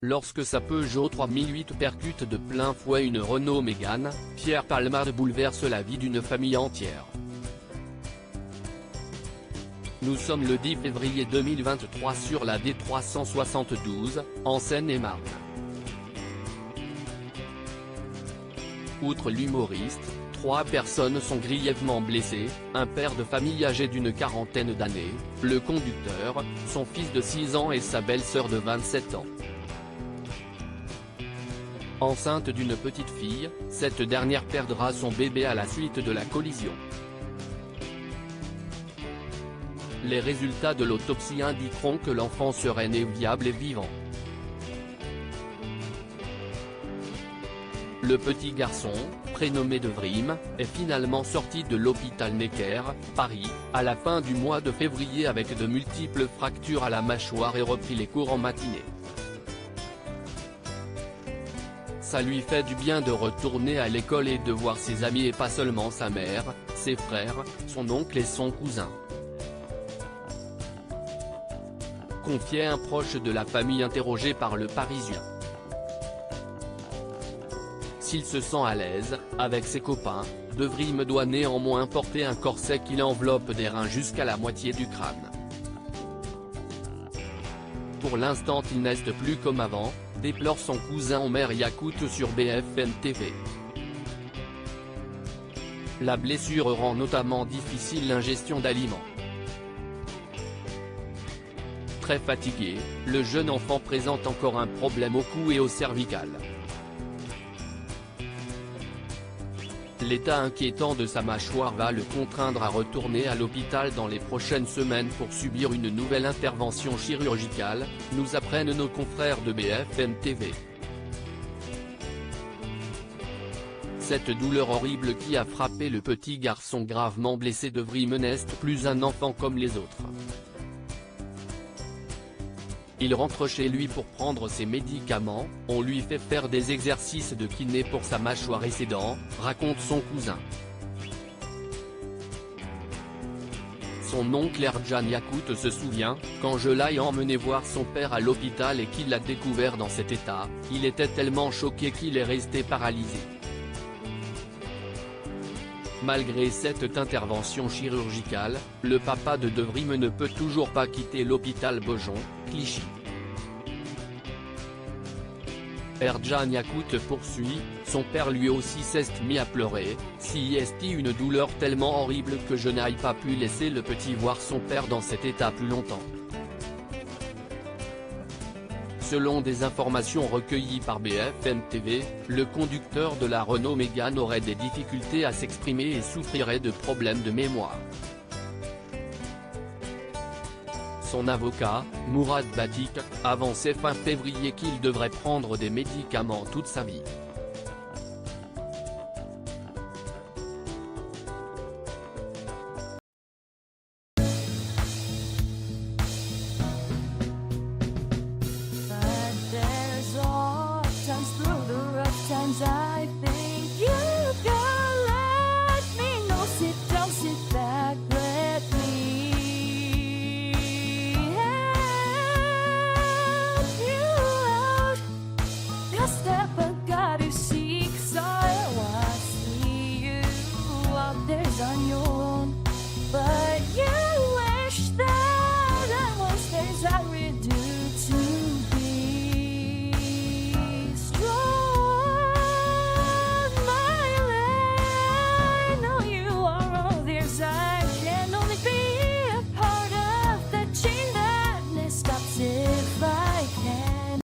Lorsque sa Peugeot 3008 percute de plein fouet une Renault Mégane, Pierre Palmade bouleverse la vie d'une famille entière. Nous sommes le 10 février 2023 sur la D372, en Seine-et-Marne. Outre l'humoriste, 3 personnes sont grièvement blessées, un père de famille âgé d'une quarantaine d'années, le conducteur, son fils de 6 ans et sa belle-sœur de 27 ans. Enceinte d'une petite fille, cette dernière perdra son bébé à la suite de la collision. Les résultats de l'autopsie indiqueront que l'enfant serait né viable et vivant. Le petit garçon, prénommé Devrim, est finalement sorti de l'hôpital Necker, Paris, à la fin du mois de février avec de multiples fractures à la mâchoire et reprit les cours en matinée. Ça lui fait du bien de retourner à l'école et de voir ses amis et pas seulement sa mère, ses frères, son oncle et son cousin. Confiait un proche de la famille interrogé par Le Parisien. S'il se sent à l'aise, avec ses copains, Devrim doit néanmoins porter un corset qui l'enveloppe des reins jusqu'à la moitié du crâne. Pour l'instant il n'est plus comme avant, déplore son cousin Omer Yacout sur BFM TV. La blessure rend notamment difficile l'ingestion d'aliments. Très fatigué, le jeune enfant présente encore un problème au cou et au cervical. L'état inquiétant de sa mâchoire va le contraindre à retourner à l'hôpital dans les prochaines semaines pour subir une nouvelle intervention chirurgicale, nous apprennent nos confrères de BFM TV. Cette douleur horrible qui a frappé le petit garçon gravement blessé Devrim n'est plus un enfant comme les autres. Il rentre chez lui pour prendre ses médicaments, on lui fait faire des exercices de kiné pour sa mâchoire et ses dents, raconte son cousin. Son oncle Erjan Yacout se souvient, quand je l'ai emmené voir son père à l'hôpital et qu'il l'a découvert dans cet état, il était tellement choqué qu'il est resté paralysé. Malgré cette intervention chirurgicale, le papa de Devrim ne peut toujours pas quitter l'hôpital Beaujon, Clichy. Erjan Yacout poursuit, son père lui aussi s'est mis à pleurer, si est une douleur tellement horrible que je n'ai pas pu laisser le petit voir son père dans cet état plus longtemps. Selon des informations recueillies par BFM TV, le conducteur de la Renault Mégane aurait des difficultés à s'exprimer et souffrirait de problèmes de mémoire. Son avocat, Mourad Batik, avançait fin février qu'il devrait prendre des médicaments toute sa vie.